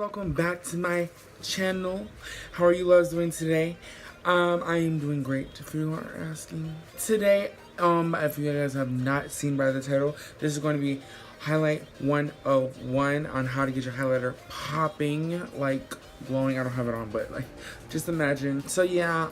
welcome back to my channel. How are you loves doing today? I am doing great, if you are asking. Today, if you guys have not seen by the title, this is going to be highlight 101 on how to get your highlighter popping, like glowing. I don't have it on, but like just imagine. So yeah,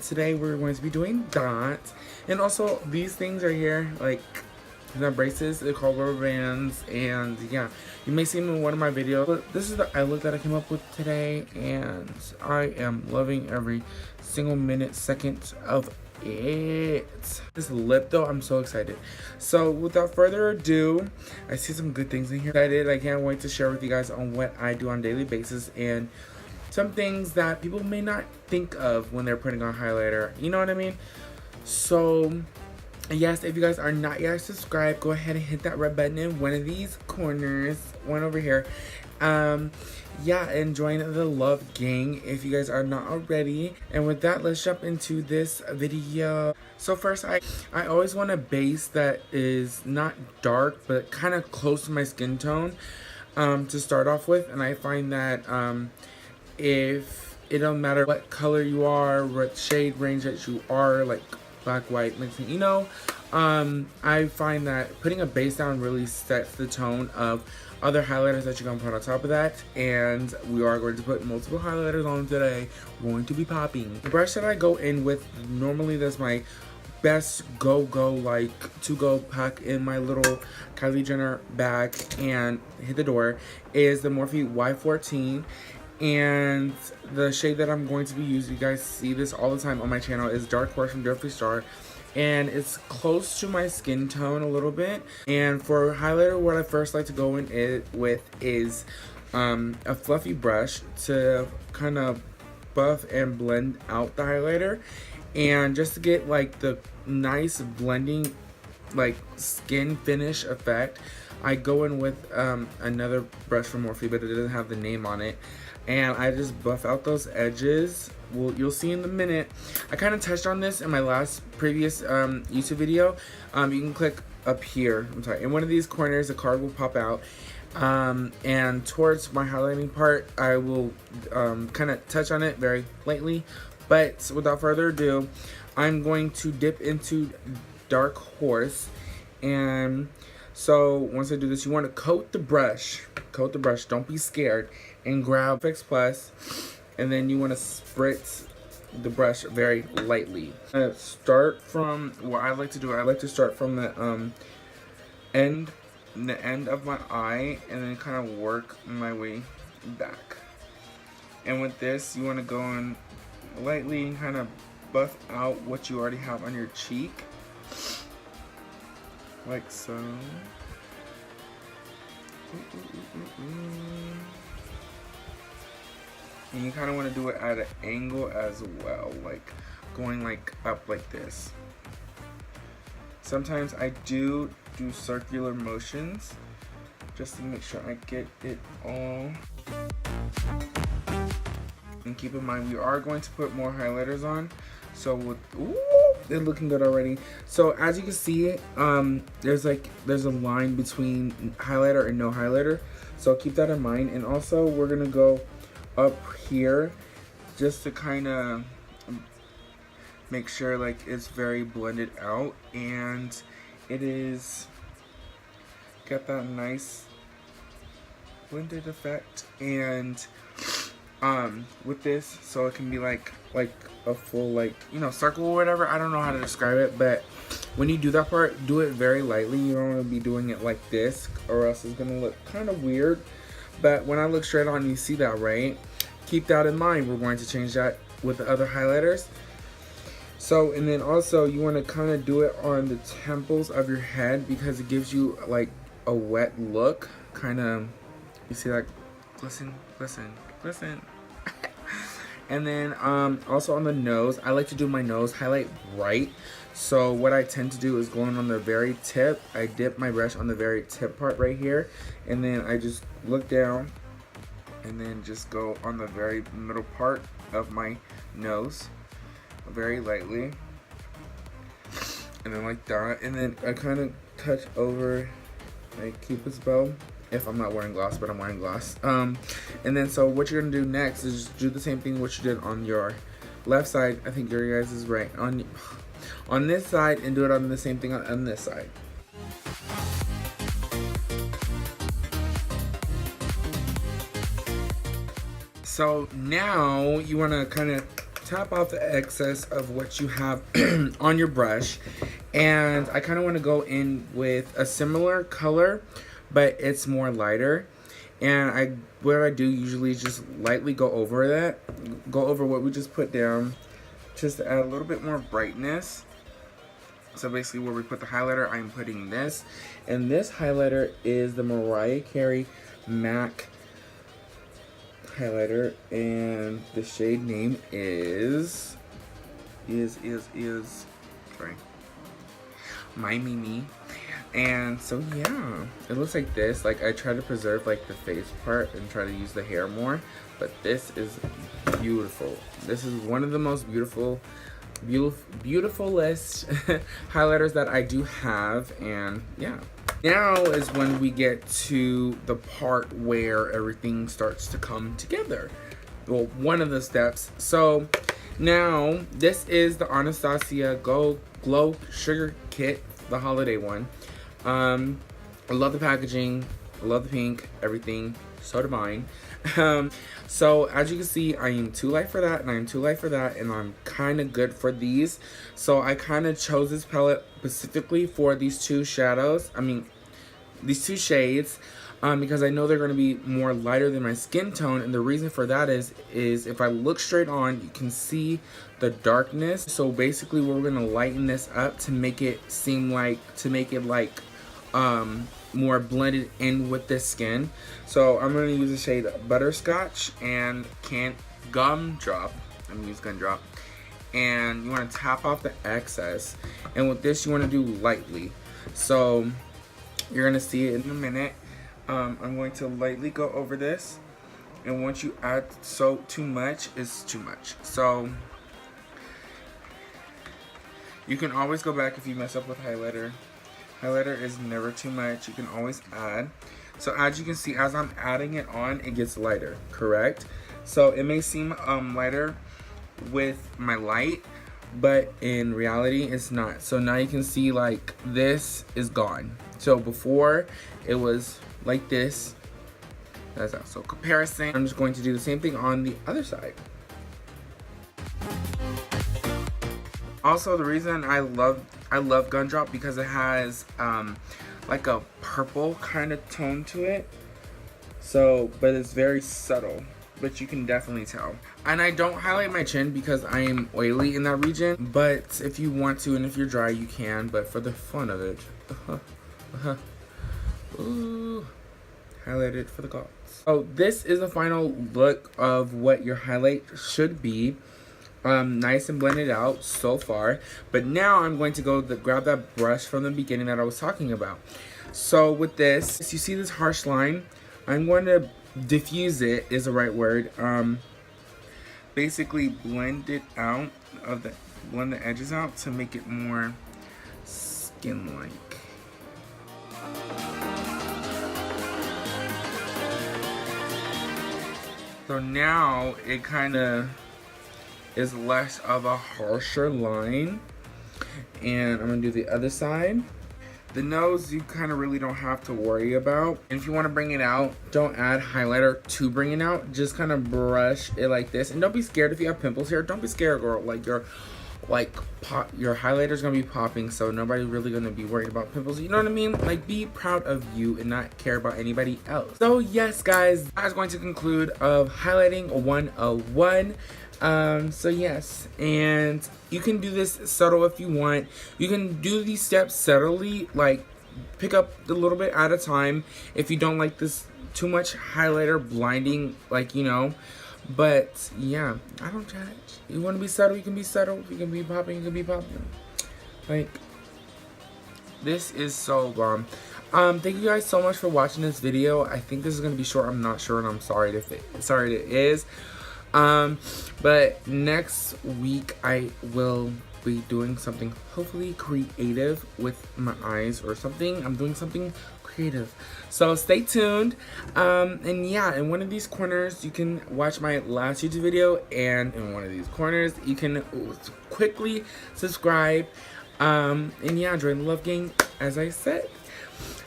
today we're going to be doing that. And also these things right here, like the braces, they're called rubber bands, and yeah, you may see them in one of my videos, but this is the eye look that I came up with today, and I am loving every single minute, second of it. This lip though, I'm so excited. So without further ado, I see some good things in here. I can't wait to share with you guys on what I do on a daily basis and some things that people may not think of when they're putting on highlighter, you know what I mean? So yes, if you guys are not yet subscribed, go ahead and hit that red button in one of these corners, one over here. Yeah, and join the love gang if you guys are not already. And with that, let's jump into this video. So first, I always want a base that is not dark but kind of close to my skin tone to start off with. And I find that if it don't matter what color you are, what shade range that you are, like black, white, mixing, you know, I find that putting a base down really sets the tone of other highlighters that you're going to put on top of that. And we are going to put multiple highlighters on today. We're going to be popping. The brush that I go in with, normally that's my best go like to go pack in my little Kylie Jenner bag and hit the door, is the Morphe Y14. And the shade that I'm going to be using, you guys see this all the time on my channel, is Dark Horse from Jeffree Star. And it's close to my skin tone a little bit. And for highlighter, what I first like to go in with is a fluffy brush to kind of buff and blend out the highlighter. And just to get like the nice blending, like skin finish effect, I go in with another brush from Morphe, but it doesn't have the name on it. And I just buff out those edges. Well, you'll see in a minute. I kind of touched on this in my previous YouTube video. You can click up here. I'm sorry. In one of these corners, a card will pop out. And towards my highlighting part, I will kind of touch on it very lightly. But without further ado, I'm going to dip into Dark Horse. And so once I do this, you want to coat the brush. Coat the brush. Don't be scared. And grab Fix Plus, and then you want to spritz the brush very lightly. Start from what I like to do. I like to start from the end of my eye, and then kind of work my way back. And with this, you want to go in lightly and kind of buff out what you already have on your cheek, like so. And you kind of want to do it at an angle as well, like going like up like this. Sometimes I do circular motions just to make sure I get it all. And keep in mind, we are going to put more highlighters on. So with, ooh, they're looking good already. So as you can see, there's a line between highlighter and no highlighter. So keep that in mind. And also we're gonna go up here just to kind of make sure like it's very blended out, and it is got that nice blended effect. And with this, so it can be like a full, like, you know, circle or whatever. I don't know how to describe it, but when you do that part, do it very lightly. You don't want to be doing it like this, or else it's gonna look kind of weird. But when I look straight on, you see that, right? Keep that in mind. We're going to change that with the other highlighters. So, and then also you want to kind of do it on the temples of your head, because it gives you like a wet look. Kind of, you see, like glisten. And then also on the nose, I like to do my nose highlight bright. So what I tend to do is going on the very tip. I dip my brush on the very tip part right here, and then I just look down and then just go on the very middle part of my nose very lightly, and then like that. And then I kind of touch over my Cupid's bow if I'm not wearing gloss, but I'm wearing gloss. And then so what you're gonna do next is just do the same thing what you did on your left side. I think your guys is right on this side, and do it on the same thing on this side. So now you want to kind of tap off the excess of what you have on your brush, and I kind of want to go in with a similar color, but it's more lighter. And what I do usually is just lightly go over what we just put down, just to add a little bit more brightness. So basically where we put the highlighter, I'm putting this, and this highlighter is the Mariah Carey MAC highlighter, and the shade name is sorry, My Mimi. And so yeah, it looks like this. Like, I try to preserve like the face part and try to use the hair more, but this is beautiful. This is one of the most beautifulest highlighters that I do have. And yeah, now is when we get to the part where everything starts to come together. Well, one of the steps. So now this is the Anastasia Glow Sugar Kit, the holiday one. I love the packaging, I love the pink, everything, so divine. So as you can see, I am too light for that, and I am too light for that, and I'm kind of good for these. So I kind of chose this palette specifically for these two shadows, these two shades, because I know they're going to be more lighter than my skin tone. And the reason for that is if I look straight on, you can see the darkness. So basically we're going to lighten this up to make it seem like, more blended in with this skin. So I'm going to use the shade Butterscotch and Gumdrop. I'm going to use Gumdrop. And you want to tap off the excess. And with this, you want to do lightly. So you're going to see it in a minute. I'm going to lightly go over this. And once you add too much, it's too much. So you can always go back if you mess up with highlighter. Highlighter is never too much. You can always add. So as you can see, as I'm adding it on, it gets lighter, correct? So it may seem lighter with my light, but in reality, it's not. So now you can see, like, this is gone. So before, it was like this. That's also comparison. I'm just going to do the same thing on the other side. Also, the reason I love Gumdrop because it has like a purple kind of tone to it. So, but it's very subtle, but you can definitely tell. And I don't highlight my chin because I am oily in that region. But if you want to, and if you're dry, you can. But for the fun of it, ooh, highlight it for the gods. So this is the final look of what your highlight should be. Nice and blended out so far, but now I'm going to go grab that brush from the beginning that I was talking about. So with this, you see this harsh line, I'm going to diffuse it, is the right word. Basically blend it out blend the edges out to make it more skin-like. So now it kind of is less of a harsher line. And I'm gonna do the other side. The nose, you kind of really don't have to worry about. And if you want to bring it out, don't add highlighter to bring it out. Just kind of brush it like this. And don't be scared if you have pimples here. Don't be scared, girl. Like your highlighter's gonna be popping, so nobody's really gonna be worried about pimples. You know what I mean? Like, be proud of you and not care about anybody else. So yes, guys, that is going to conclude of highlighting 101. So yes, and you can do this subtle if you want. You can do these steps subtly, like pick up a little bit at a time if you don't like this too much highlighter blinding, like, you know. But yeah, I don't judge. You want to be subtle, you can be subtle. You can be popping, you can be popping. Like, this is so bomb. Thank you guys so much for watching this video. I think this is gonna be short. I'm not sure, and I'm sorry if it is. But next week I will be doing something hopefully creative with my eyes or something. I'm doing something creative. So stay tuned. And yeah, in one of these corners, you can watch my last YouTube video. And in one of these corners, you can quickly subscribe. And yeah, join the Love Gang, as I said.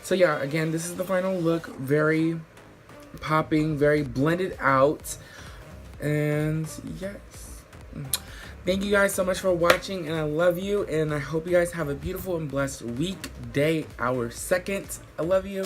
So yeah, again, this is the final look. Very popping, very blended out. And yes. Thank you guys so much for watching, and I love you, and I hope you guys have a beautiful and blessed week, day, hour, second. I love you.